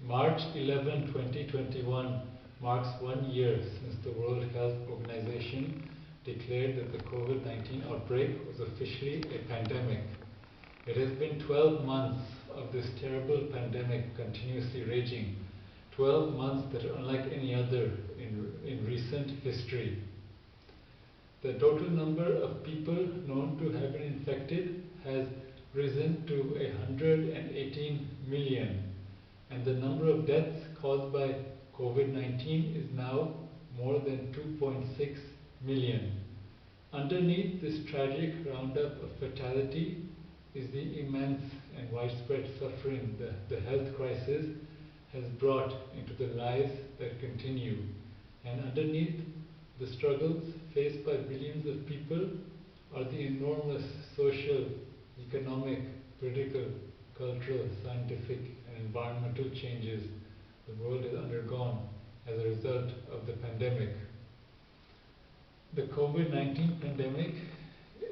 March 11, 2021 marks 1 year since the World Health Organization declared that the COVID-19 outbreak was officially a pandemic. It has been 12 months of this terrible pandemic continuously raging, 12 months that are unlike any other in recent history. The total number of people known to have been infected has risen to 118 million, and the number of deaths caused by COVID-19 is now more than 2.6 million. Underneath this tragic roundup of fatality is the immense and widespread suffering the health crisis has brought into the lives that continue. And underneath the struggles faced by billions of people are the enormous social, economic, political, cultural, scientific, and environmental changes the world has undergone as a result of the pandemic. The COVID-19 pandemic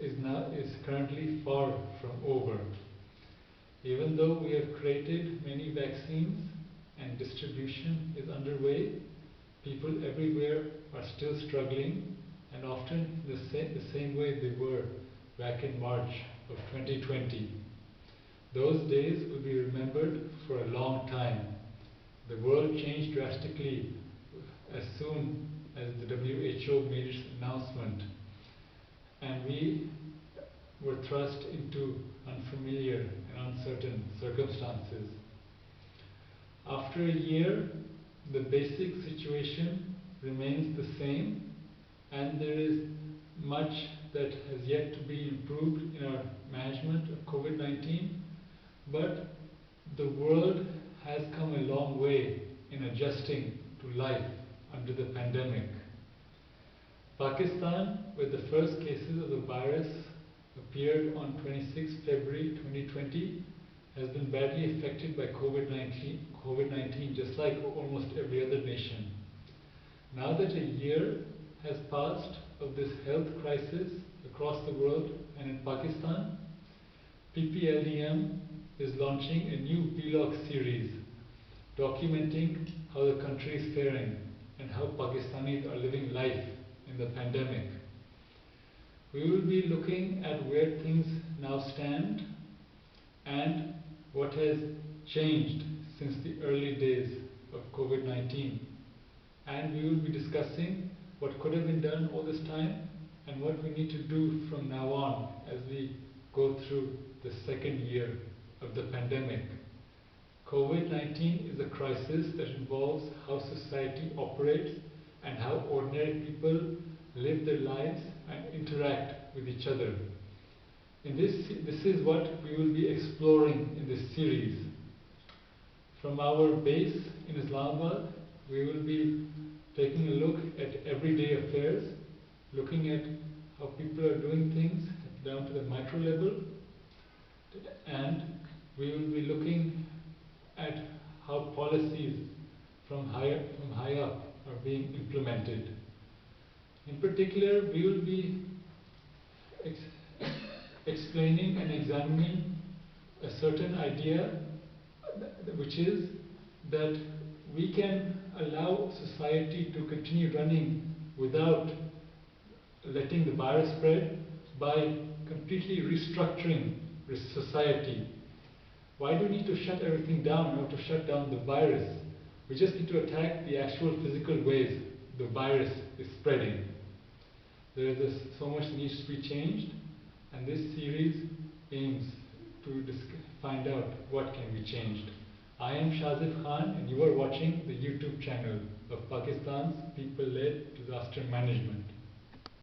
is currently far from over. Even though we have created many vaccines and distribution is underway, people everywhere are still struggling, and often the same way they were back in March of 2020. Those days will be remembered for a long time. The world changed drastically as soon as the WHO made its announcement, and we were thrust into unfamiliar and uncertain circumstances. After a year, the basic situation remains the same, and there is much that has yet to be improved in our management of COVID-19, but the world has come a long way in adjusting to life under the pandemic. Pakistan, where the first cases of the virus appeared on 26 February 2020, has been badly affected by COVID-19, just like almost every other nation. Now that a year has passed of this health crisis across the world and in Pakistan, PPLDM is launching a new vlog series documenting how the country is faring and how Pakistanis are living life in the pandemic. We will be looking at where things now stand and what has changed since the early days of COVID-19. And we will be discussing what could have been done all this time and what we need to do from now on as we go through the second year of the pandemic. COVID-19 is a crisis that involves how society operates and how ordinary people live their lives and interact with each other. This is what we will be exploring in this series. From our base in Islamabad, we will be taking a look at everyday affairs, looking at how people are doing things down to the micro level, and we will be looking at how policies from high up are being implemented. In particular, we will be explaining and examining a certain idea, which is that we can allow society to continue running without letting the virus spread by completely restructuring society. Why do we need to shut everything down in order to shut down the virus? We just need to attack the actual physical ways the virus is spreading. There is so much needs to be changed, and this series aims to find out what can be changed. I am Shazif Khan, and you are watching the YouTube channel of Pakistan's People-Led Disaster Management.